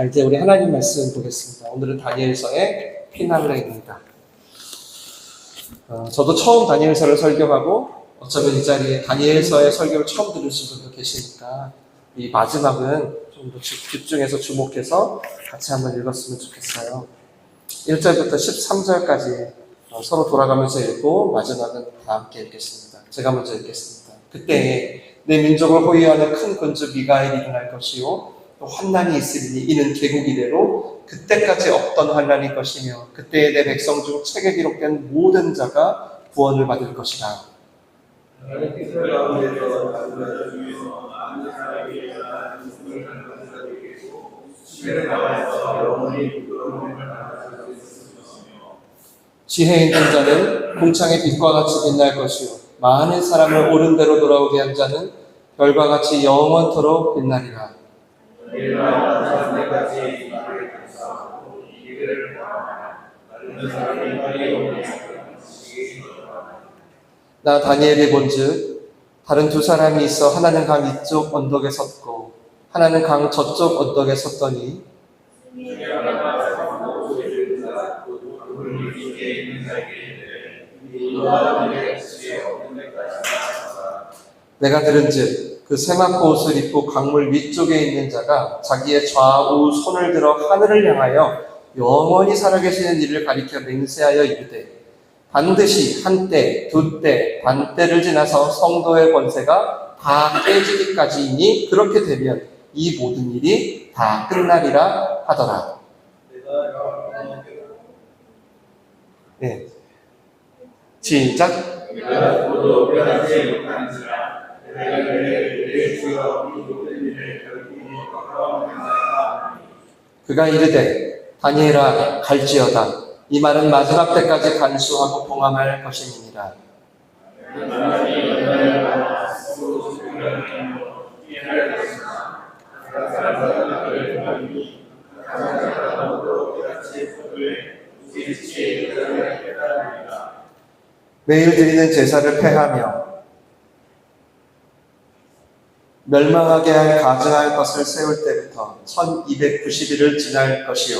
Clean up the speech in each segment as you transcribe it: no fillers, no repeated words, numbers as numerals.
이제 우리 하나님 말씀 보겠습니다. 오늘은 다니엘서의 피날레입니다. 저도 처음 다니엘서를 설교하고 어쩌면 이 자리에 다니엘서의 설교를 처음 들으신 분도 계시니까 이 마지막은 좀 더 집중해서 주목해서 같이 한번 읽었으면 좋겠어요. 1절부터 13절까지 서로 돌아가면서 읽고 마지막은 다 함께 읽겠습니다. 제가 먼저 읽겠습니다. 그때 내 민족을 호위하는 큰 군주 미가엘이 일어날 것이요 또 환난이 있으리니 이는 개국 이래로 그때까지 없던 환난일 것이며 그때에 내 백성 중 책에 기록된 모든 자가 구원을 받을 것이라. 지혜 있는 자는 궁창의 빛과 같이 빛날 것이요 많은 사람을 옳은 대로 돌아오게 한 자는 별과 같이 영원토록 빛나리라. 나 다니엘이 본즉 다른 두 사람이 있어 하나는 강 이쪽 언덕에 섰고 하나는 강 저쪽 언덕에 섰더니 내가 들은즉 그 세마포 옷을 입고 강물 위쪽에 있는 자가 자기의 좌우 손을 들어 하늘을 향하여 영원히 살아계시는 이를 가리켜 맹세하여 이르되 반드시 한때, 두때, 반때를 지나서 성도의 권세가 다 깨지기까지이니 그렇게 되면 이 모든 일이 다 끝나리라 하더라. 네. 시작. 그가 이르되 다니엘아 갈지어다. 이 말은 마지막 때까지 간수하고 봉함할 것임이니라. 매일 드리는 제사를 폐하며 멸망하게 할 가증할 것을 세울 때부터 1290일을 지날 것이요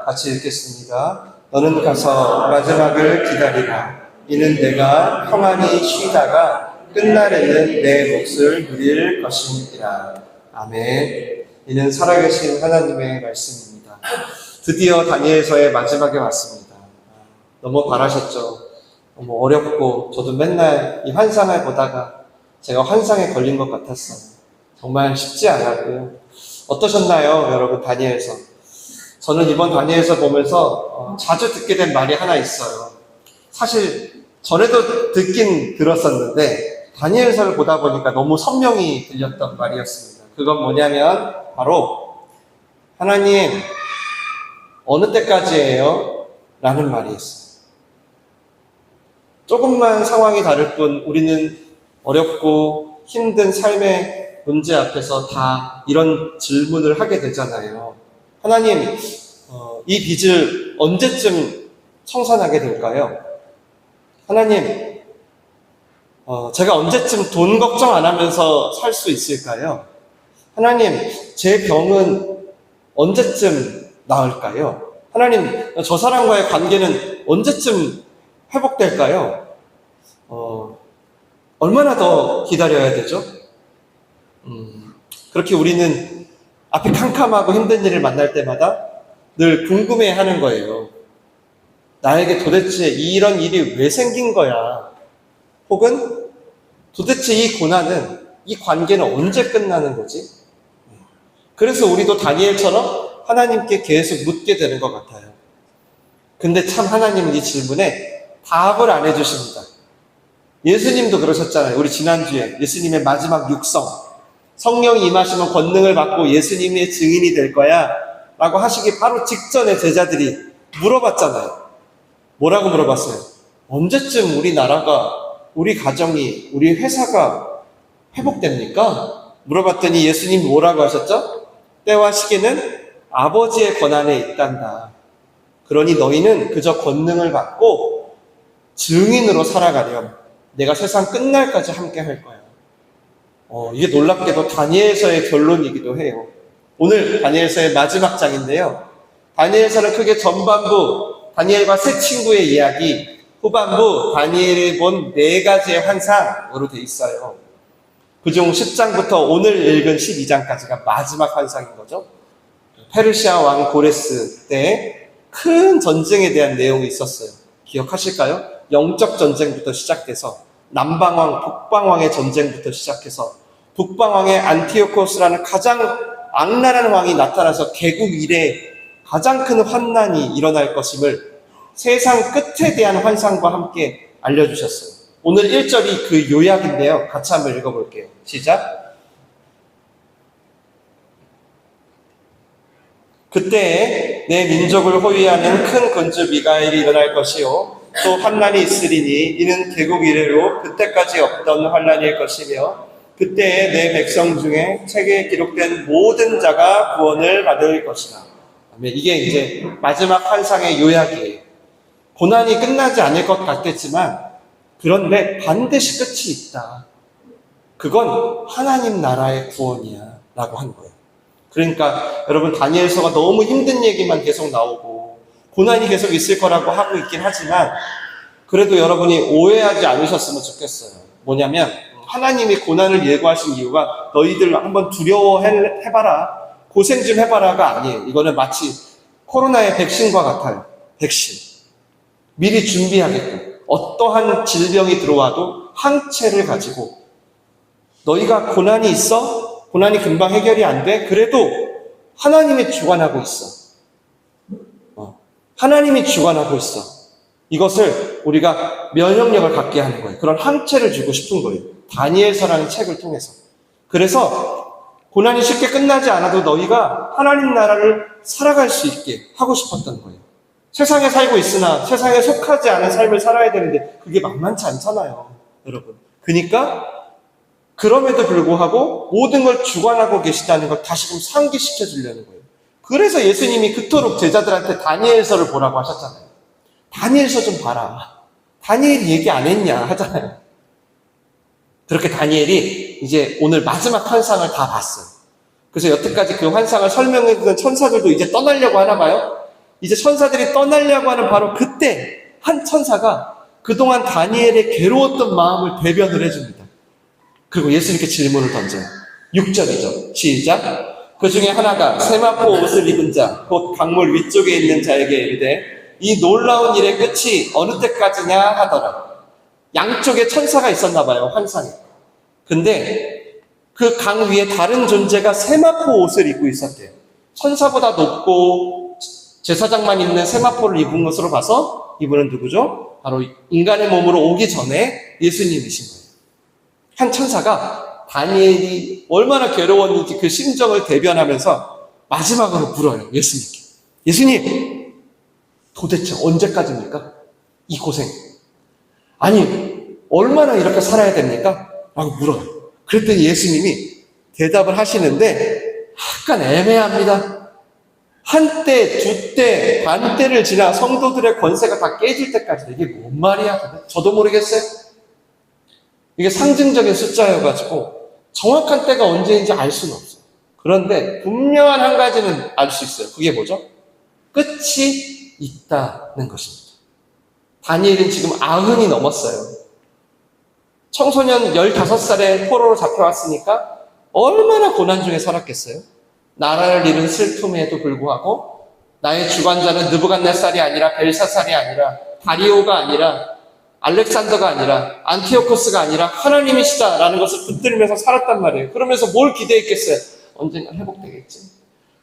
같이 읽겠습니다. 너는 가서 마지막을 기다리라. 이는 내가 평안히 쉬다가 끝날에는 내 몫을 누릴 것입니다. 아멘. 이는 살아계신 하나님의 말씀입니다. 드디어 다니엘서의 마지막에 왔습니다. 너무 바라셨죠? 너무 어렵고 저도 맨날 이 환상을 보다가 제가 환상에 걸린 것 같았어요. 정말 쉽지 않았고요. 어떠셨나요, 여러분? 다니엘서. 저는 이번 다니엘서 보면서 자주 듣게 된 말이 하나 있어요. 사실 전에도 듣긴 들었었는데 다니엘서를 보다 보니까 너무 선명히 들렸던 말이었습니다. 그건 뭐냐면 바로 하나님 어느 때까지예요? 라는 말이었어요. 조금만 상황이 다를 뿐 우리는 어렵고 힘든 삶의 문제 앞에서 다 이런 질문을 하게 되잖아요. 하나님, 이 빚을 언제쯤 청산하게 될까요? 하나님, 제가 언제쯤 돈 걱정 안 하면서 살 수 있을까요? 하나님, 제 병은 언제쯤 나을까요? 하나님, 저 사람과의 관계는 언제쯤 회복될까요? 얼마나 더 기다려야 되죠? 그렇게 우리는 앞이 캄캄하고 힘든 일을 만날 때마다 늘 궁금해하는 거예요. 나에게 도대체 이런 일이 왜 생긴 거야? 혹은 도대체 이 고난은, 이 관계는 언제 끝나는 거지? 그래서 우리도 다니엘처럼 하나님께 계속 묻게 되는 것 같아요. 근데 참 하나님은 이 질문에 답을 안 해주십니다. 예수님도 그러셨잖아요. 우리 지난주에 예수님의 마지막 육성, 성령이 임하시면 권능을 받고 예수님의 증인이 될 거야 라고 하시기 바로 직전에 제자들이 물어봤잖아요. 뭐라고 물어봤어요? 언제쯤 우리 나라가, 우리 가정이, 우리 회사가 회복됩니까? 물어봤더니 예수님 뭐라고 하셨죠? 때와 시기는 아버지의 권한에 있단다. 그러니 너희는 그저 권능을 받고 증인으로 살아가렴. 내가 세상 끝날까지 함께 할 거야. 이게 놀랍게도 다니엘서의 결론이기도 해요. 오늘 다니엘서의 마지막 장인데요. 다니엘서는 크게 전반부 다니엘과 세 친구의 이야기, 후반부 다니엘이 본 4가지의 환상으로 돼 있어요. 그중 10장부터 오늘 읽은 12장까지가 마지막 환상인 거죠. 페르시아 왕 고레스 때 큰 전쟁에 대한 내용이 있었어요. 기억하실까요? 영적 전쟁부터 시작돼서 남방왕, 북방왕의 전쟁부터 시작해서 북방왕의 안티오코스라는 가장 악랄한 왕이 나타나서 개국 이래 가장 큰 환난이 일어날 것임을 세상 끝에 대한 환상과 함께 알려주셨어요. 오늘 1절이 그 요약인데요. 같이 한번 읽어볼게요. 시작. 그때 내 민족을 호위하는 큰 군주 미가엘이 일어날 것이요 또 환난이 있으리니 이는 개국 이래로 그때까지 없던 환난일 것이며 그때에 내 백성 중에 책에 기록된 모든 자가 구원을 받을 것이다. 이게 이제 마지막 환상의 요약이에요. 고난이 끝나지 않을 것 같겠지만 그런데 반드시 끝이 있다. 그건 하나님 나라의 구원이야 라고 한 거예요. 그러니까 여러분 다니엘서가 너무 힘든 얘기만 계속 나오고 고난이 계속 있을 거라고 하고 있긴 하지만 그래도 여러분이 오해하지 않으셨으면 좋겠어요. 뭐냐면 하나님이 고난을 예고하신 이유가 너희들 한번 두려워해봐라, 고생 좀 해봐라가 아니에요. 이거는 마치 코로나의 백신과 같아요. 백신. 미리 준비하게끔 어떠한 질병이 들어와도 항체를 가지고 너희가 고난이 있어? 고난이 금방 해결이 안 돼? 그래도 하나님이 주관하고 있어. 하나님이 주관하고 있어. 이것을 우리가 면역력을 갖게 하는 거예요. 그런 항체를 주고 싶은 거예요. 다니엘서라는 책을 통해서. 그래서 고난이 쉽게 끝나지 않아도 너희가 하나님 나라를 살아갈 수 있게 하고 싶었던 거예요. 세상에 살고 있으나 세상에 속하지 않은 삶을 살아야 되는데 그게 만만치 않잖아요, 여러분. 그러니까 그럼에도 불구하고 모든 걸 주관하고 계시다는 걸 다시금 상기시켜 주려는 거예요. 그래서 예수님이 그토록 제자들한테 다니엘서를 보라고 하셨잖아요. 다니엘서 좀 봐라. 다니엘이 얘기 안 했냐 하잖아요. 그렇게 다니엘이 이제 오늘 마지막 환상을 다 봤어요. 그래서 여태까지 그 환상을 설명해주던 천사들도 이제 떠나려고 하나 봐요. 이제 천사들이 떠나려고 하는 바로 그때 한 천사가 그동안 다니엘의 괴로웠던 마음을 대변을 해줍니다. 그리고 예수님께 질문을 던져요. 6절이죠. 시작. 그 중에 하나가 세마포 옷을 입은 자, 곧 강물 위쪽에 있는 자에게 이르되 이 놀라운 일의 끝이 어느 때까지냐 하더라. 양쪽에 천사가 있었나 봐요, 환상에. 근데 그 강 위에 다른 존재가 세마포 옷을 입고 있었대요. 천사보다 높고 제사장만 입는 세마포를 입은 것으로 봐서 이분은 누구죠? 바로 인간의 몸으로 오기 전에 예수님이신 거예요. 한 천사가 다니엘이 얼마나 괴로웠는지 그 심정을 대변하면서 마지막으로 물어요, 예수님께. 예수님, 도대체 언제까지입니까? 이 고생. 아니, 얼마나 이렇게 살아야 됩니까? 라고 물어요. 그랬더니 예수님이 대답을 하시는데 약간 애매합니다. 한때, 두때, 반때를 지나 성도들의 권세가 다 깨질 때까지 이게 뭔 말이야? 저도 모르겠어요. 이게 상징적인 숫자여가지고 정확한 때가 언제인지 알 수는 없어요. 그런데 분명한 한 가지는 알 수 있어요. 그게 뭐죠? 끝이 있다는 것입니다. 다니엘은 지금 90이 넘었어요. 청소년 15살에 포로로 잡혀왔으니까 얼마나 고난 중에 살았겠어요? 나라를 잃은 슬픔에도 불구하고 나의 주관자는 느부갓네살이 아니라 벨사살이 아니라 다리오가 아니라 알렉산더가 아니라 안티오코스가 아니라 하나님이시다라는 것을 붙들면서 살았단 말이에요. 그러면서 뭘 기대했겠어요? 언젠간 회복되겠지.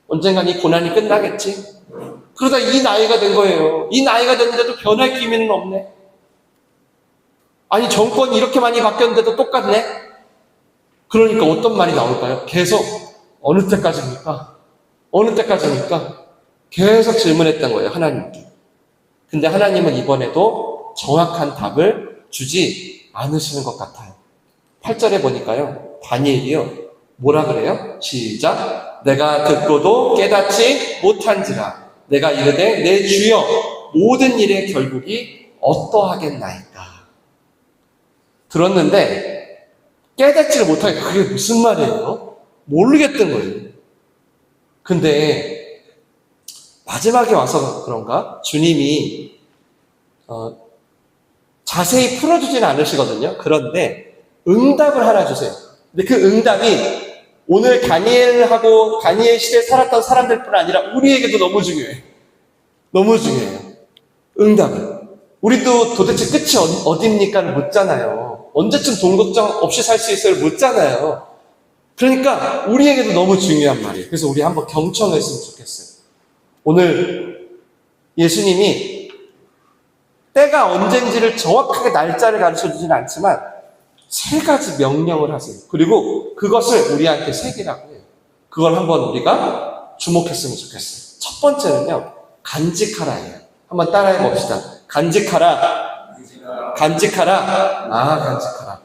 언젠간 이 고난이 끝나겠지. 그러다 이 나이가 된 거예요. 이 나이가 됐는데도 변할 기미는 없네. 아니 정권이 이렇게 많이 바뀌었는데도 똑같네. 그러니까 어떤 말이 나올까요? 계속 어느 때까지입니까? 어느 때까지입니까? 계속 질문했던 거예요, 하나님께. 근데 하나님은 이번에도 정확한 답을 주지 않으시는 것 같아요. 8절에 보니까요, 다니엘이요, 뭐라 그래요? 시작. 내가 듣고도 깨닫지 못한지라. 내가 이르되 내 주여 모든 일의 결국이 어떠하겠나이까. 들었는데 깨닫지를 못하게 그게 무슨 말이에요? 모르겠던 거예요. 근데 마지막에 와서 그런가? 주님이 자세히 풀어주지는 않으시거든요. 그런데 응답을 하나 주세요. 근데 그 응답이 오늘 다니엘 시대에 살았던 사람들뿐 아니라 우리에게도 너무 중요해요. 너무 중요해요. 응답은. 우리도 도대체 끝이 어디입니까를 묻잖아요. 언제쯤 돈 걱정 없이 살 수 있어요? 묻잖아요. 그러니까 우리에게도 너무 중요한 말이에요. 그래서 우리 한번 경청했으면 좋겠어요. 오늘 예수님이 때가 언젠지를 정확하게 날짜를 가르쳐주지는 않지만 3가지 명령을 하세요. 그리고 그것을 우리한테 새기라고 해요. 그걸 한번 우리가 주목했으면 좋겠어요. 첫 번째는요, 간직하라예요. 한번 따라해 봅시다. 간직하라. 간직하라.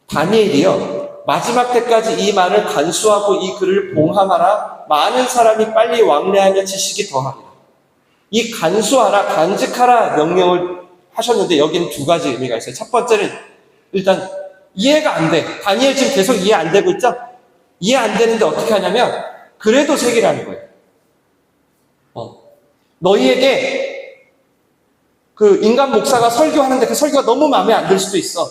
다니엘이요, 마지막 때까지 이 말을 간수하고 이 글을 봉함하라. 많은 사람이 빨리 왕래하며 지식이 더하리라. 이 간수하라, 간직하라 명령을 하셨는데 여기는 2가지 의미가 있어요. 첫 번째는 일단 이해가 안 돼. 다니엘 지금 계속 이해 안 되고 있죠? 이해 안 되는데 어떻게 하냐면 그래도 새기라는 거예요. 너희에게 그 인간 목사가 설교하는데 그 설교가 너무 마음에 안 들 수도 있어.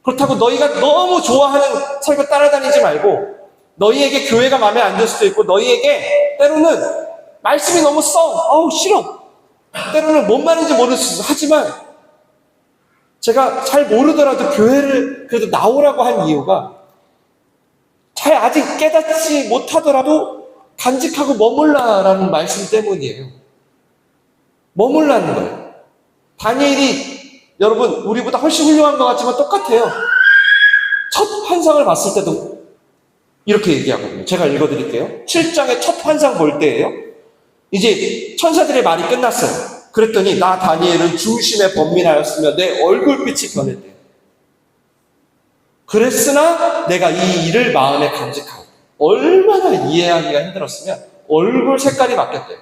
그렇다고 너희가 너무 좋아하는 설교 따라다니지 말고 너희에게 교회가 마음에 안 들 수도 있고 너희에게 때로는 말씀이 너무 싫어. 때로는 뭔 말인지 모를 수 있어. 하지만 제가 잘 모르더라도 교회를 그래도 나오라고 한 이유가 잘 아직 깨닫지 못하더라도 간직하고 머물라라는 말씀 때문이에요. 머물라는 거예요. 다니엘이 여러분 우리보다 훨씬 훌륭한 것 같지만 똑같아요. 첫 환상을 봤을 때도 이렇게 얘기하거든요. 제가 읽어드릴게요. 7장의 첫 환상 볼 때예요. 이제 천사들의 말이 끝났어요. 그랬더니 나 다니엘은 중심에 번민하였으며 내 얼굴빛이 변했대요. 그랬으나 내가 이 일을 마음에 간직하고 얼마나 이해하기가 힘들었으면 얼굴 색깔이 바뀌었대요.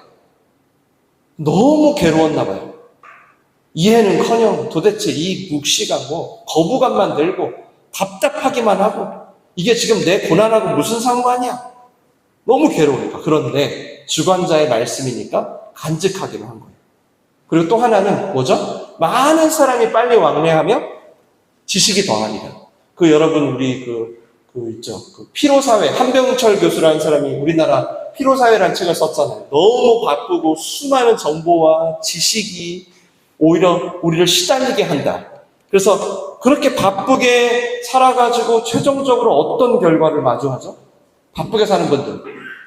너무 괴로웠나 봐요. 이해는커녕 도대체 이 묵시가 거부감만 들고 답답하기만 하고 이게 지금 내 고난하고 무슨 상관이야? 너무 괴로우니까. 그런데 주관자의 말씀이니까 간직하기로 한 거예요. 그리고 또 하나는 뭐죠? 많은 사람이 빨리 왕래하며 지식이 더하리라. 여러분 우리 있죠. 피로사회 한병철 교수라는 사람이 우리나라 피로사회라는 책을 썼잖아요. 너무 바쁘고 수많은 정보와 지식이 오히려 우리를 시달리게 한다. 그래서 그렇게 바쁘게 살아가지고 최종적으로 어떤 결과를 마주하죠? 바쁘게 사는 분들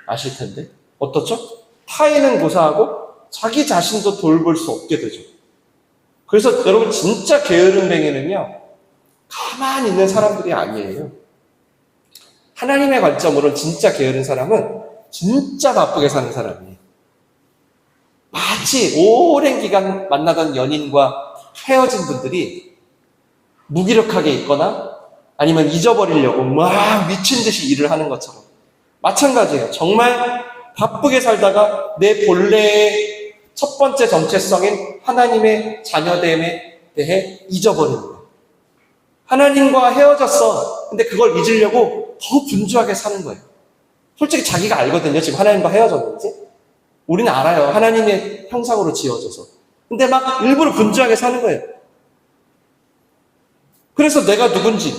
아실 텐데 어떻죠? 타인은 고사하고 자기 자신도 돌볼 수 없게 되죠. 그래서 여러분 진짜 게으름뱅이는요 가만히 있는 사람들이 아니에요. 하나님의 관점으로 진짜 게으른 사람은 진짜 바쁘게 사는 사람이에요. 마치 오랜 기간 만나던 연인과 헤어진 분들이 무기력하게 있거나 아니면 잊어버리려고 막 미친 듯이 일을 하는 것처럼 마찬가지예요. 정말 바쁘게 살다가 내 본래의 첫 번째 정체성인 하나님의 자녀됨에 대해 잊어버리는 거예요. 하나님과 헤어졌어. 근데 그걸 잊으려고 더 분주하게 사는 거예요. 솔직히 자기가 알거든요. 지금 하나님과 헤어졌는지. 우리는 알아요. 하나님의 형상으로 지어져서. 근데 막 일부러 분주하게 사는 거예요. 그래서 내가 누군지,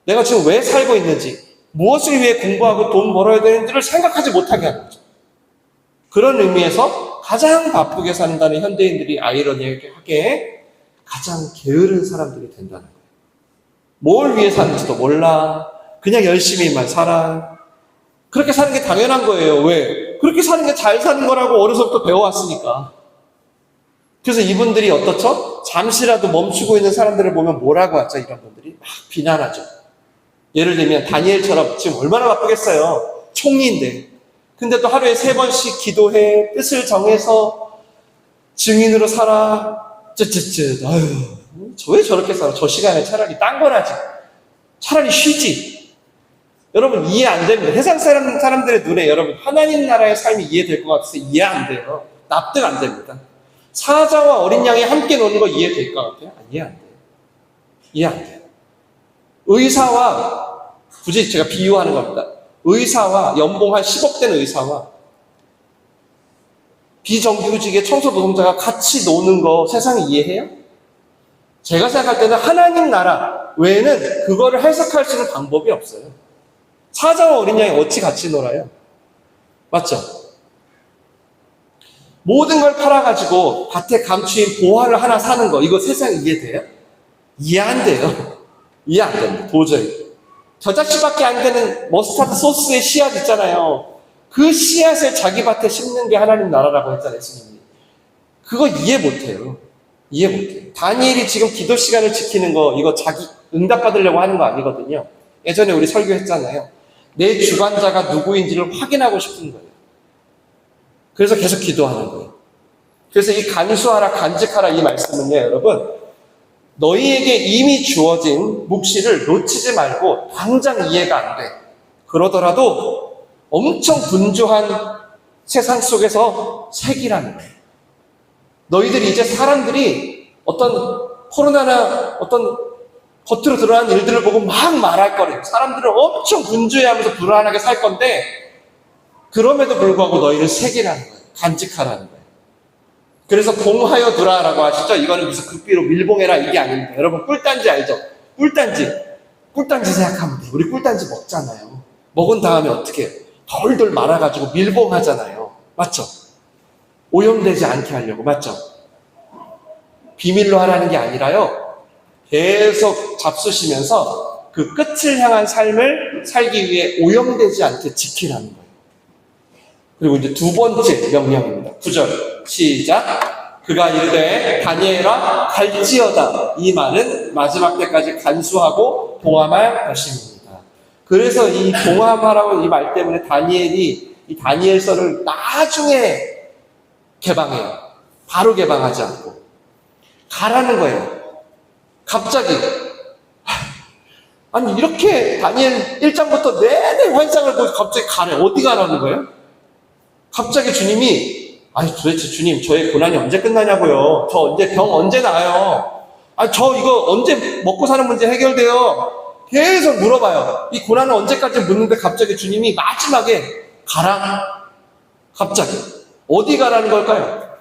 내가 지금 왜 살고 있는지, 무엇을 위해 공부하고 돈 벌어야 되는지를 생각하지 못하게 하는 거죠. 그런 의미에서 가장 바쁘게 산다는 현대인들이 아이러니하게 가장 게으른 사람들이 된다는 거예요. 뭘 위해 사는지도 몰라. 그냥 열심히만 살아. 그렇게 사는 게 당연한 거예요. 왜? 그렇게 사는 게 잘 사는 거라고 어려서부터 배워왔으니까. 그래서 이분들이 어떻죠? 잠시라도 멈추고 있는 사람들을 보면 뭐라고 하죠? 이런 분들이 막 비난하죠. 예를 들면 다니엘처럼 지금 얼마나 바쁘겠어요. 총리인데. 근데 또 하루에 3번씩 기도해. 뜻을 정해서 증인으로 살아. 아유, 왜 저렇게 살아? 저 시간에 차라리 딴 걸 하지. 차라리 쉬지. 여러분 이해 안 됩니다. 세상 사람들의 눈에 여러분 하나님 나라의 삶이 이해될 것 같아서 이해 안 돼요. 납득 안 됩니다. 사자와 어린 양이 함께 노는 거 이해될 것 같아요? 이해 안 돼요. 이해 안 돼요. 의사와, 굳이 제가 비유하는 겁니다. 의사와 연봉 한 10억 되는 의사와 비정규직의 청소 노동자가 같이 노는 거 세상이 이해해요? 제가 생각할 때는 하나님 나라 외에는 그거를 해석할 수 있는 방법이 없어요. 사자와 어린 양이 어찌 같이 놀아요? 맞죠? 모든 걸 팔아가지고 밭에 감추인 보화를 하나 사는 거, 이거 세상 이해돼요? 이해 안 돼요. 이해 안 됩니다. 도저히. 겨자씨밖에 안 되는 머스타드 소스의 씨앗 있잖아요. 그 씨앗을 자기 밭에 심는 게 하나님 나라라고 했잖아요, 예수님이. 그거 이해 못해요. 이해 못해요. 다니엘이 지금 기도 시간을 지키는 거, 이거 자기 응답받으려고 하는 거 아니거든요. 예전에 우리 설교했잖아요. 내 주관자가 누구인지를 확인하고 싶은 거예요. 그래서 계속 기도하는 거예요. 그래서 이 간수하라, 간직하라 이 말씀은요, 여러분, 너희에게 이미 주어진 묵시를 놓치지 말고 당장 이해가 안 돼. 그러더라도 엄청 분주한 세상 속에서 새기라는 거예요. 너희들이 이제 사람들이 어떤 코로나나 어떤 겉으로 드러난 일들을 보고 막 말할 거래요. 사람들은 엄청 분주해하면서 불안하게 살 건데 그럼에도 불구하고 너희를 새기라는 거예요. 간직하라는 거예요. 그래서 공하여 두라라고 하시죠. 이거는 무슨 극비로 밀봉해라 이게 아닙니다. 여러분 꿀단지 알죠? 꿀단지 생각하면 돼요. 우리 꿀단지 먹잖아요. 먹은 다음에 어떻게 해요? 덜덜 말아가지고 밀봉하잖아요. 맞죠? 오염되지 않게 하려고. 맞죠? 비밀로 하라는 게 아니라요. 계속 잡수시면서 그 끝을 향한 삶을 살기 위해 오염되지 않게 지키라는 거예요. 그리고 이제 두 번째 명령입니다. 9절 시작. 그가 이르되 다니엘아 갈지어다. 이 말은 마지막 때까지 간수하고 봉함할 것입니다. 그래서 이 봉함하라고 이 말 때문에 다니엘이 이 다니엘서를 나중에 개방해요. 바로 개방하지 않고 가라는 거예요. 갑자기 아니 이렇게 다니엘 1장부터 내내 환상을 보고 갑자기 가래. 어디 가라는 거예요? 갑자기 주님이 아니 도대체 주님 저의 고난이 언제 끝나냐고요. 저 언제 병 언제 나아요. 아니 저 이거 언제 먹고 사는 문제 해결돼요. 계속 물어봐요. 이 고난은 언제까지 묻는데 갑자기 주님이 마지막에 가라. 갑자기 어디 가라는 걸까요?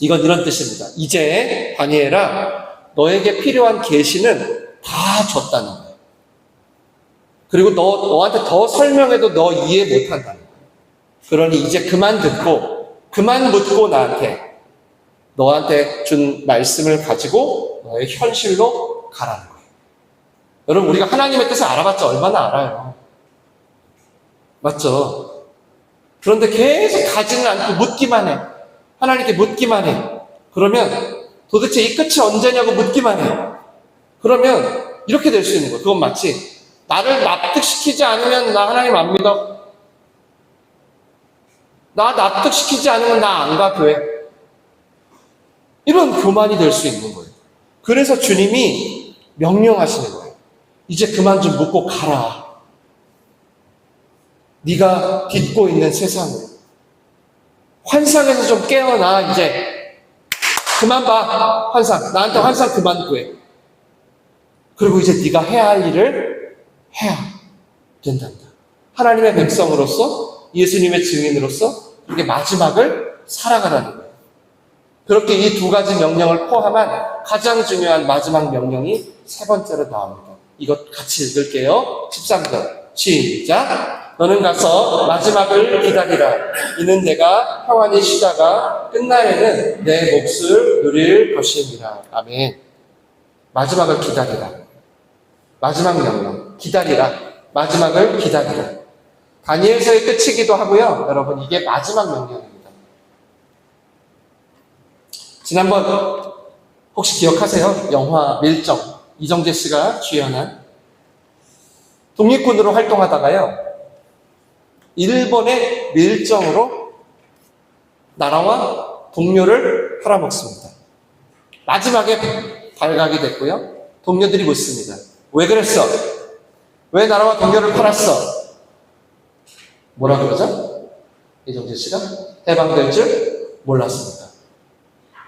이건 이런 뜻입니다. 이제 다니엘아 너에게 필요한 계시는 다 줬다는 거예요. 그리고 너한테 더 설명해도 너 이해 못한다는 거예요. 그러니 이제 그만 듣고 그만 묻고 너한테 준 말씀을 가지고 너의 현실로 가라는 거예요. 여러분 우리가 하나님의 뜻을 알아봤자 얼마나 알아요. 맞죠? 그런데 계속 가지는 않고 묻기만 해. 하나님께 묻기만 해. 그러면 도대체 이 끝이 언제냐고 묻기만 해. 그러면 이렇게 될 수 있는 거예요. 그건 마치 나를 납득시키지 않으면 나 하나님 안 믿어. 나 납득시키지 않으면 나 안 가 교회. 이런 교만이 될 수 있는 거예요. 그래서 주님이 명령하시는 거예요. 이제 그만 좀 묻고 가라. 네가 딛고 있는 세상을. 환상에서 좀 깨어나. 이제 그만 봐. 환상. 나한테 환상 그만 구해. 그리고 이제 네가 해야 할 일을 해야 된단다. 하나님의 백성으로서 예수님의 증인으로서 그렇게 마지막을 살아가라는 거예요. 그렇게 이 두 가지 명령을 포함한 가장 중요한 마지막 명령이 세 번째로 나옵니다. 이것 같이 읽을게요. 13절 시작. 너는 가서 마지막을 기다리라. 이는 내가 평안히 쉬다가 끝날에는 내 몫을 누릴 것입니다. 아멘. 마지막을 기다리라. 마지막 명령. 기다리라. 마지막을 기다리라. 다니엘서의 끝이기도 하고요. 여러분 이게 마지막 명령입니다. 지난번 혹시 기억하세요? 영화 밀정. 이정재 씨가 주연한 독립군으로 활동하다가요. 일본의 밀정으로 나라와 동료를 팔아먹습니다. 마지막에 발각이 됐고요. 동료들이 묻습니다. 왜 그랬어? 왜 나라와 동료를 팔았어? 뭐라 그러죠? 이정재 씨가 해방될 줄 몰랐습니다.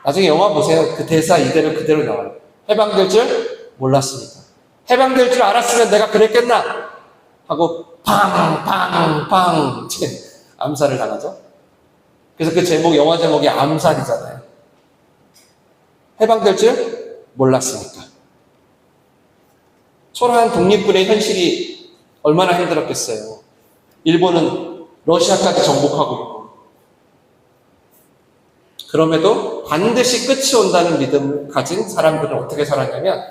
나중에 영화 보세요. 그 대사 이대로 그대로 나와요. 해방될 줄 몰랐습니다. 해방될 줄 알았으면 내가 그랬겠나? 하고 팡팡팡 암살을 당하죠. 그래서 그 제목, 영화 제목이 암살이잖아요. 해방될 줄 몰랐으니까. 초라한 독립군의 현실이 얼마나 힘들었겠어요. 일본은 러시아까지 정복하고 있고. 그럼에도 반드시 끝이 온다는 믿음을 가진 사람들은 어떻게 살았냐면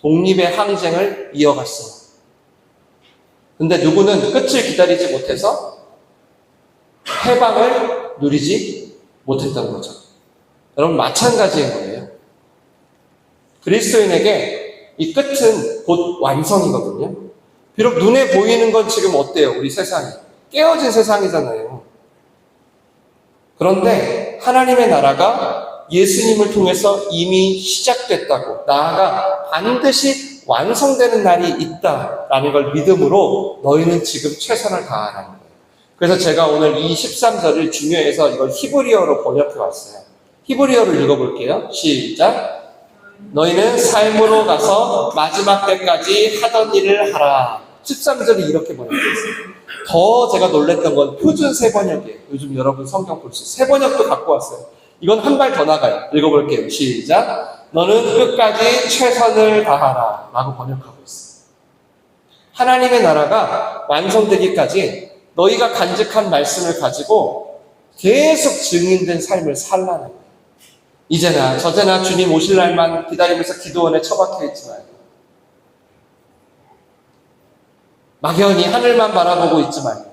독립의 항쟁을 이어갔어요. 근데 누구는 끝을 기다리지 못해서 해방을 누리지 못했던 거죠. 여러분, 마찬가지인 거예요. 그리스도인에게 이 끝은 곧 완성이거든요. 비록 눈에 보이는 건 지금 어때요? 우리 세상이 깨어진 세상이잖아요. 그런데 하나님의 나라가 예수님을 통해서 이미 시작됐다고, 나아가 반드시 완성되는 날이 있다라는 걸 믿음으로 너희는 지금 최선을 다하라는 거예요. 그래서 제가 오늘 이 13절을 중요해서 이걸 히브리어로 번역해 왔어요. 히브리어를 읽어볼게요. 시작. 너희는 삶으로 가서 마지막 때까지 하던 일을 하라. 13절이 이렇게 번역됐어요. 더 제가 놀랬던 건 표준 세번역이에요. 요즘 여러분 성경 볼 수 세번역도 갖고 왔어요. 이건 한 발 더 나가요. 읽어볼게요. 시작. 너는 끝까지 최선을 다하라 라고 번역하고 있어요. 하나님의 나라가 완성되기까지 너희가 간직한 말씀을 가지고 계속 증인된 삶을 살라는 거예요. 이제나 저제나 주님 오실 날만 기다리면서 기도원에 처박혀 있지 말고, 막연히 하늘만 바라보고 있지 말고,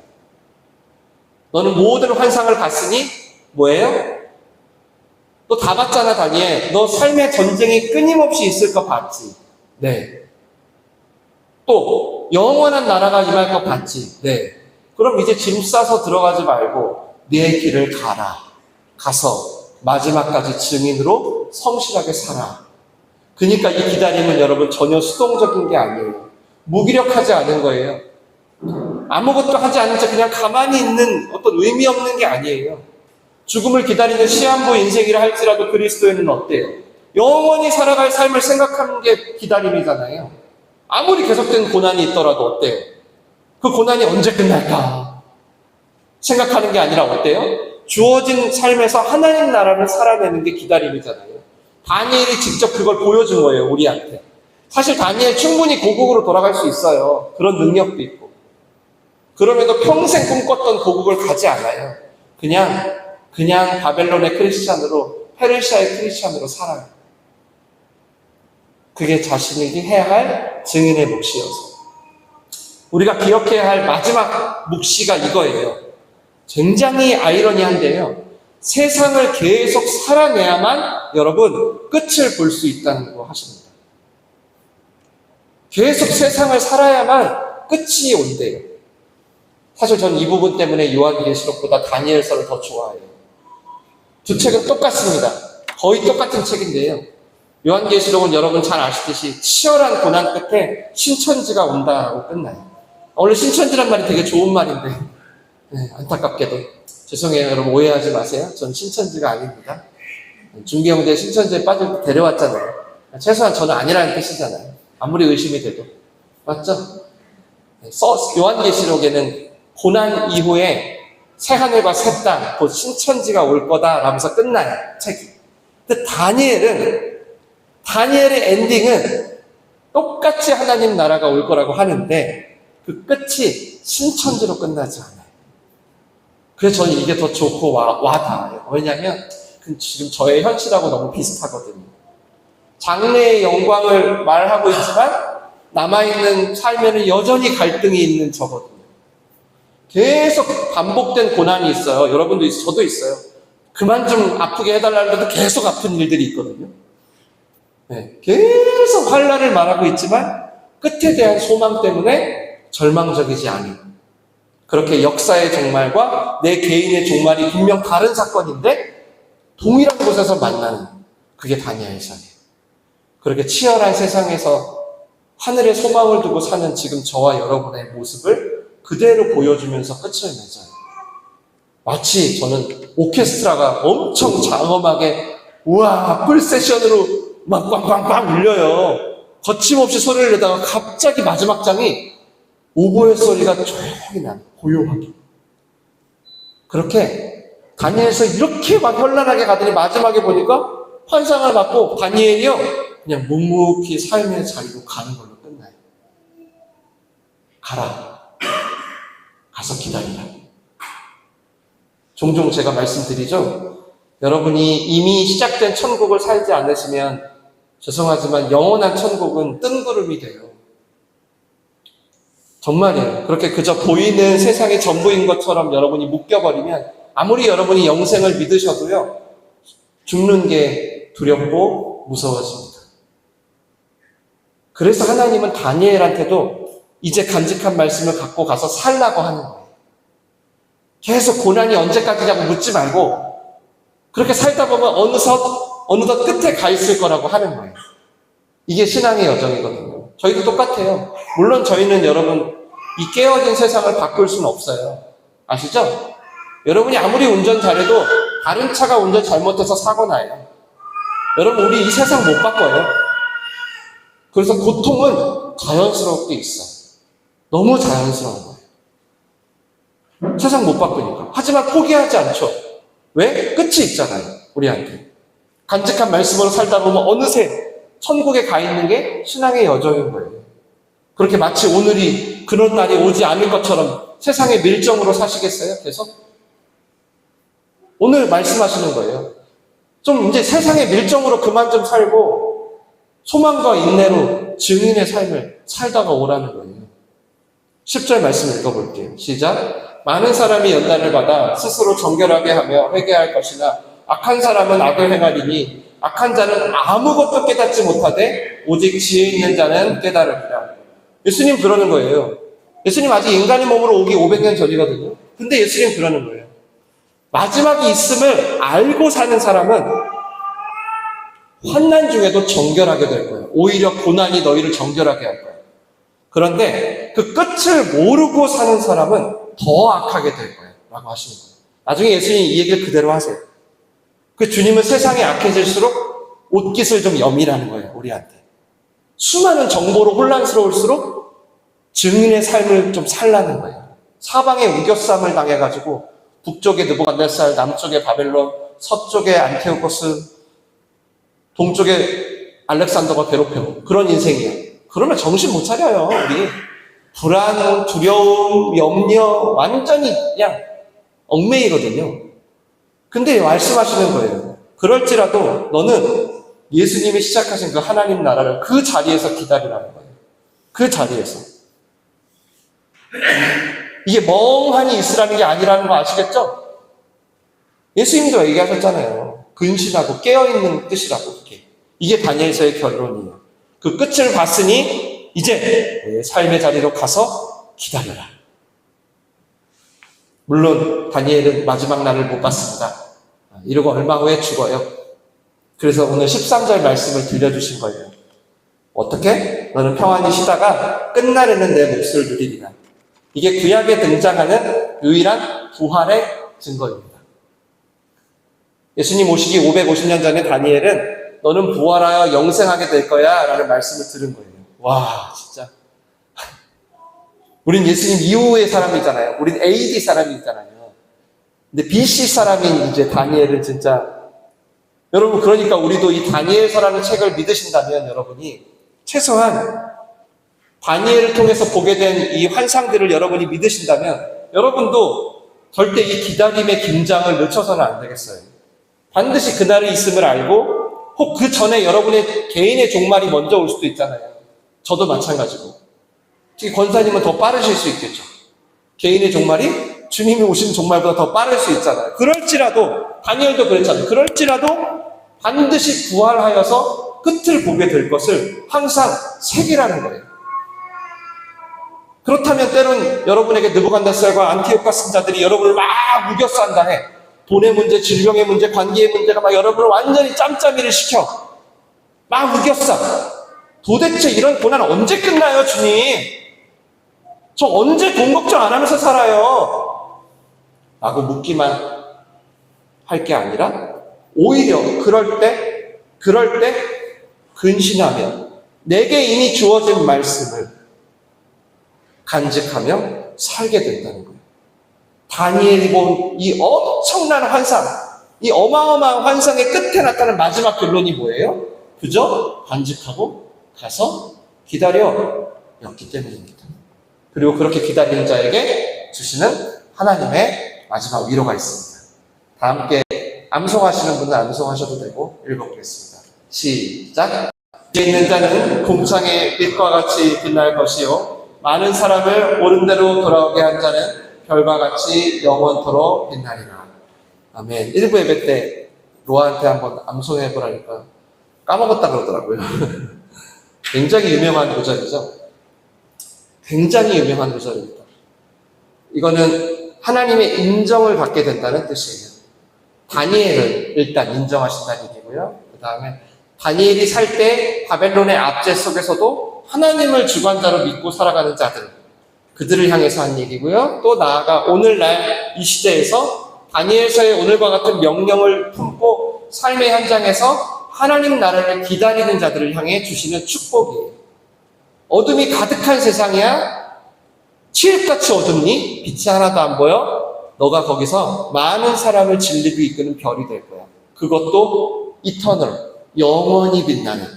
너는 모든 환상을 봤으니 뭐예요? 너 다 봤잖아, 다니엘. 너 삶의 전쟁이 끊임없이 있을 거 봤지? 네. 또 영원한 나라가 임할 거 봤지? 네. 그럼 이제 짐 싸서 들어가지 말고 네 길을 가라. 가서 마지막까지 증인으로 성실하게 살아. 그러니까 이 기다림은 여러분 전혀 수동적인 게 아니에요. 무기력하지 않은 거예요. 아무것도 하지 않은 채 그냥 가만히 있는 어떤 의미 없는 게 아니에요. 죽음을 기다리는 시한부 인생이라 할지라도 그리스도인은 어때요? 영원히 살아갈 삶을 생각하는 게 기다림이잖아요. 아무리 계속된 고난이 있더라도 어때요? 그 고난이 언제 끝날까 생각하는 게 아니라 어때요? 주어진 삶에서 하나님 나라를 살아내는 게 기다림이잖아요. 다니엘이 직접 그걸 보여준 거예요, 우리한테. 사실 다니엘 충분히 고국으로 돌아갈 수 있어요. 그런 능력도 있고. 그럼에도 평생 꿈꿨던 고국을 가지 않아요. 그냥 바벨론의 크리스찬으로, 페르시아의 크리스찬으로 살아요. 그게 자신이 해야 할 증인의 몫이어서. 우리가 기억해야 할 마지막 몫이가 이거예요. 굉장히 아이러니한데요. 세상을 계속 살아내야만 여러분 끝을 볼 수 있다는 거 하십니다. 계속 세상을 살아야만 끝이 온대요. 사실 저는 이 부분 때문에 요한계시록보다 다니엘서를 더 좋아해요. 두 책은 똑같습니다. 거의 똑같은 책인데요. 요한계시록은 여러분 잘 아시듯이 치열한 고난 끝에 신천지가 온다고 끝나요. 원래 신천지란 말이 되게 좋은 말인데, 네, 안타깝게도. 죄송해요. 여러분 오해하지 마세요. 전 신천지가 아닙니다. 중기영대 신천지에 빠질 때 데려왔잖아요. 최소한 저는 아니라는 뜻이잖아요. 아무리 의심이 돼도. 맞죠? 요한계시록에는 고난 이후에 새하늘과 새 땅, 곧 신천지가 올 거다 라면서 끝나요, 책이. 근데 다니엘의 엔딩은 똑같이 하나님 나라가 올 거라고 하는데 그 끝이 신천지로 끝나지 않아요. 그래서 저는 이게 더 좋고 와닿아요. 왜냐하면 지금 저의 현실하고 너무 비슷하거든요. 장래의 영광을 말하고 있지만 남아있는 삶에는 여전히 갈등이 있는 저거든요. 계속 반복된 고난이 있어요. 여러분도 있어요. 저도 있어요. 그만 좀 아프게 해달라는데도 계속 아픈 일들이 있거든요. 네, 계속 환난을 말하고 있지만 끝에 대한 소망 때문에 절망적이지 않은, 그렇게 역사의 종말과 내 개인의 종말이 분명 다른 사건인데 동일한 곳에서 만나는, 그게 다니엘서예요. 그렇게 치열한 세상에서 하늘에 소망을 두고 사는 지금 저와 여러분의 모습을 그대로 보여주면서 끝을 맺어요. 마치 저는 오케스트라가 엄청 장엄하게 우와 풀 세션으로 막 꽝꽝꽝 울려요. 거침없이 소리를 내다가 갑자기 마지막 장이 오보의 소리가 조용히 나는, 고요하게. 그렇게 다니엘서 이렇게 막 현란하게 가더니 마지막에 보니까 환상을 받고 다니엘이요 그냥 묵묵히 삶의 자리로 가는 걸로 끝나요. 가라. 가서 기다리라. 종종 제가 말씀드리죠. 여러분이 이미 시작된 천국을 살지 않으시면 죄송하지만 영원한 천국은 뜬구름이 돼요. 정말이에요. 그렇게 그저 보이는 세상의 전부인 것처럼 여러분이 묶여버리면 아무리 여러분이 영생을 믿으셔도요, 죽는 게 두렵고 무서워집니다. 그래서 하나님은 다니엘한테도 이제 간직한 말씀을 갖고 가서 살라고 하는 거예요. 계속 고난이 언제까지냐고 묻지 말고 그렇게 살다 보면 어느덧 끝에 가 있을 거라고 하는 거예요. 이게 신앙의 여정이거든요. 저희도 똑같아요. 물론 저희는 여러분 이 깨어진 세상을 바꿀 수는 없어요. 아시죠? 여러분이 아무리 운전 잘해도 다른 차가 운전 잘못해서 사고 나요. 여러분 우리 이 세상 못 바꿔요. 그래서 고통은 자연스럽게 있어요. 너무 자연스러운 거예요. 세상 못 바꾸니까. 하지만 포기하지 않죠. 왜? 끝이 있잖아요. 우리한테. 간직한 말씀으로 살다 보면 어느새 천국에 가 있는 게 신앙의 여정인 거예요. 그렇게 마치 오늘이 그런 날이 오지 않을 것처럼 세상의 밀정으로 사시겠어요? 계속? 오늘 말씀하시는 거예요. 좀 이제 세상의 밀정으로 그만 좀 살고 소망과 인내로 증인의 삶을 살다가 오라는 거예요. 10절 말씀 읽어볼게요. 시작. 많은 사람이 연단을 받아 스스로 정결하게 하며 회개할 것이나 악한 사람은 악을 행하리니 악한 자는 아무것도 깨닫지 못하되 오직 지혜 있는 자는 깨달으리라. 예수님 그러는 거예요. 예수님 아직 인간의 몸으로 오기 500년 전이거든요. 근데 예수님 그러는 거예요. 마지막이 있음을 알고 사는 사람은 환난 중에도 정결하게 될 거예요. 오히려 고난이 너희를 정결하게 할 거예요. 그런데 그 끝을 모르고 사는 사람은 더 악하게 될 거예요. 라고 하시는 거예요. 나중에 예수님이 이 얘기를 그대로 하세요. 그 주님은 세상이 악해질수록 옷깃을 좀 여미라는 거예요. 우리한테. 수많은 정보로 혼란스러울수록 증인의 삶을 좀 살라는 거예요. 사방에 우겨쌈을 당해가지고 북쪽에 느부갓네살, 남쪽에 바벨론, 서쪽에 안티오코스, 동쪽에 알렉산더가 괴롭혀. 그런 인생이에요. 그러면 정신 못 차려요, 우리. 불안, 두려움, 염려, 완전히 그냥 얽매이거든요. 근데 말씀하시는 거예요. 그럴지라도 너는 예수님이 시작하신 그 하나님 나라를 그 자리에서 기다리라는 거예요. 그 자리에서. 이게 멍하니 있으라는 게 아니라는 거 아시겠죠? 예수님도 얘기하셨잖아요. 근신하고 깨어있는 뜻이라고. 이게 다니엘서의 결론이에요. 그 끝을 봤으니 이제 삶의 자리로 가서 기다려라. 물론 다니엘은 마지막 날을 못 봤습니다. 이러고 얼마 후에 죽어요. 그래서 오늘 13절 말씀을 들려주신 거예요. 어떻게? 너는 평안히 쉬다가 끝날에는 내 몫을 누리리라. 이게 구약에 등장하는 유일한 부활의 증거입니다. 예수님 오시기 550년 전에 다니엘은 너는 부활하여 영생하게 될 거야 라는 말씀을 들은 거예요. 와, 진짜. 우린 예수님 이후의 사람이잖아요. 우린 AD 사람이잖아요. 근데 BC 사람인 이제 다니엘은 진짜, 여러분, 그러니까 우리도 이 다니엘서라는 책을 믿으신다면 여러분이 최소한 다니엘을 통해서 보게 된 이 환상들을 여러분이 믿으신다면 여러분도 절대 이 기다림의 긴장을 늦춰서는 안 되겠어요. 반드시 그날이 있음을 알고 혹 그 전에 여러분의 개인의 종말이 먼저 올 수도 있잖아요. 저도 마찬가지고. 특히 권사님은 더 빠르실 수 있겠죠. 개인의 종말이 주님이 오신 종말보다 더 빠를 수 있잖아요. 그럴지라도 다니엘도 그랬잖아요. 그럴지라도 반드시 부활하여서 끝을 보게 될 것을 항상 새기라는 거예요. 그렇다면 때론 여러분에게 느부갓네살과 안티오카 승자들이 여러분을 막 우겨싼다 해. 돈의 문제, 질병의 문제, 관계의 문제가 막 여러분을 완전히 짬짬이를 시켜. 막 우겨싸. 도대체 이런 고난 언제 끝나요, 주님? 저 언제 돈 걱정 안 하면서 살아요? 라고 묻기만 할 게 아니라 오히려 그럴 때 근신하며 내게 이미 주어진 말씀을 간직하며 살게 된다는 거예요. 다니엘이 본 이 엄청난 환상, 이 어마어마한 환상의 끝에 나타난 마지막 결론이 뭐예요? 그저 간직하고 가서 기다려였기 때문입니다. 그리고 그렇게 기다리는 자에게 주시는 하나님의 마지막 위로가 있습니다. 다 함께 암송하시는 분은 암송하셔도 되고 읽어보겠습니다. 시작. 위에 있는 자는 공창의 빛과 같이 빛날 것이요 많은 사람을 옳은 대로 돌아오게 한 자는 별과 같이 영원토록 빛나리라. 아멘. 1부 예배 때 로아한테 한번 암송해보라니까 까먹었다 그러더라고요. 굉장히 유명한 구절이죠. 굉장히 유명한 구절입니다. 이거는 하나님의 인정을 받게 된다는 뜻이에요. 다니엘을 일단 인정하신다는 얘기고요. 그 다음에 다니엘이 살 때 바벨론의 압제 속에서도 하나님을 주관자로 믿고 살아가는 자들, 그들을 향해서 한 얘기고요. 또 나아가 오늘날 이 시대에서 다니엘서의 오늘과 같은 명령을 품고 삶의 현장에서 하나님 나라를 기다리는 자들을 향해 주시는 축복이에요. 어둠이 가득한 세상이야? 칠흑같이 어둡니? 빛이 하나도 안 보여? 너가 거기서 많은 사람을 진리로 이끄는 별이 될 거야. 그것도 이터널, 영원히 빛나는.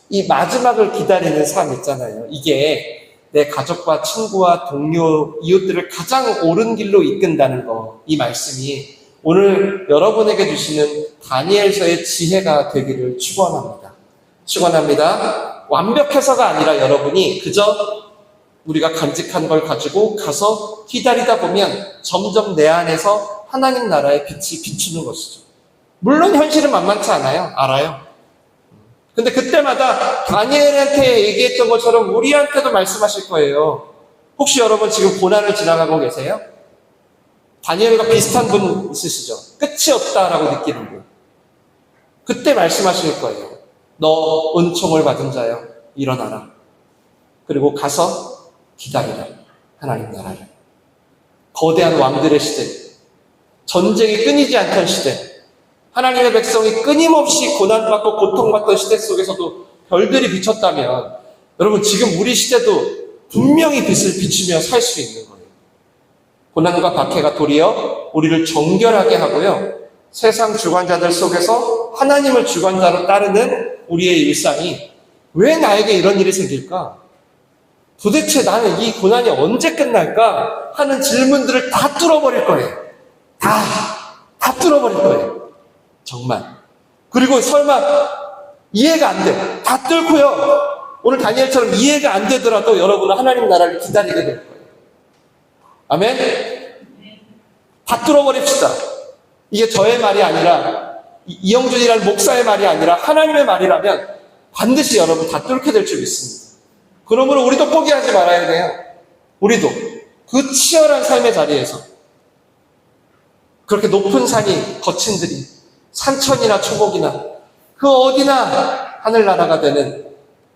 이 마지막을 기다리는 삶 있잖아요. 이게 내 가족과 친구와 동료, 이웃들을 가장 옳은 길로 이끈다는 거, 이 말씀이 오늘 여러분에게 주시는 다니엘서의 지혜가 되기를 축원합니다. 축원합니다. 완벽해서가 아니라 여러분이 그저 우리가 간직한 걸 가지고 가서 기다리다 보면 점점 내 안에서 하나님 나라의 빛이 비추는 것이죠. 물론 현실은 만만치 않아요. 알아요. 근데 그때마다 다니엘한테 얘기했던 것처럼 우리한테도 말씀하실 거예요. 혹시 여러분 지금 고난을 지나가고 계세요? 다니엘과 비슷한 분 있으시죠? 끝이 없다라고 느끼는 분. 그때 말씀하실 거예요. 너 은총을 받은 자여, 일어나라. 그리고 가서 기다리라. 하나님 나라를. 거대한 왕들의 시대, 전쟁이 끊이지 않던 시대, 하나님의 백성이 끊임없이 고난받고 고통받던 시대 속에서도 별들이 비쳤다면 여러분 지금 우리 시대도 분명히 빛을 비추며 살 수 있는 거예요. 고난과 박해가 도리어 우리를 정결하게 하고요. 세상 주관자들 속에서 하나님을 주관자로 따르는 우리의 일상이 왜 나에게 이런 일이 생길까? 도대체 나는 이 고난이 언제 끝날까? 하는 질문들을 다 뚫어버릴 거예요. 다 뚫어버릴 거예요. 정말. 그리고 설마 이해가 안 돼. 다 뚫고요. 오늘 다니엘처럼 이해가 안 되더라도 여러분은 하나님 나라를 기다리게 될 거예요. 아멘? 다 뚫어버립시다. 이게 저의 말이 아니라 이영준이라는 목사의 말이 아니라 하나님의 말이라면 반드시 여러분 다 뚫게 될 줄 믿습니다. 그러므로 우리도 포기하지 말아야 돼요. 우리도 그 치열한 삶의 자리에서 그렇게 높은 산이 거친 들이 산천이나 초목이나 그 어디나 하늘나라가 되는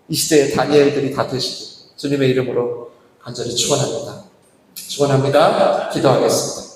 이 시대의 다니엘들이 다 되시고 주님의 이름으로 간절히 축원합니다. 축원합니다. 기도하겠습니다.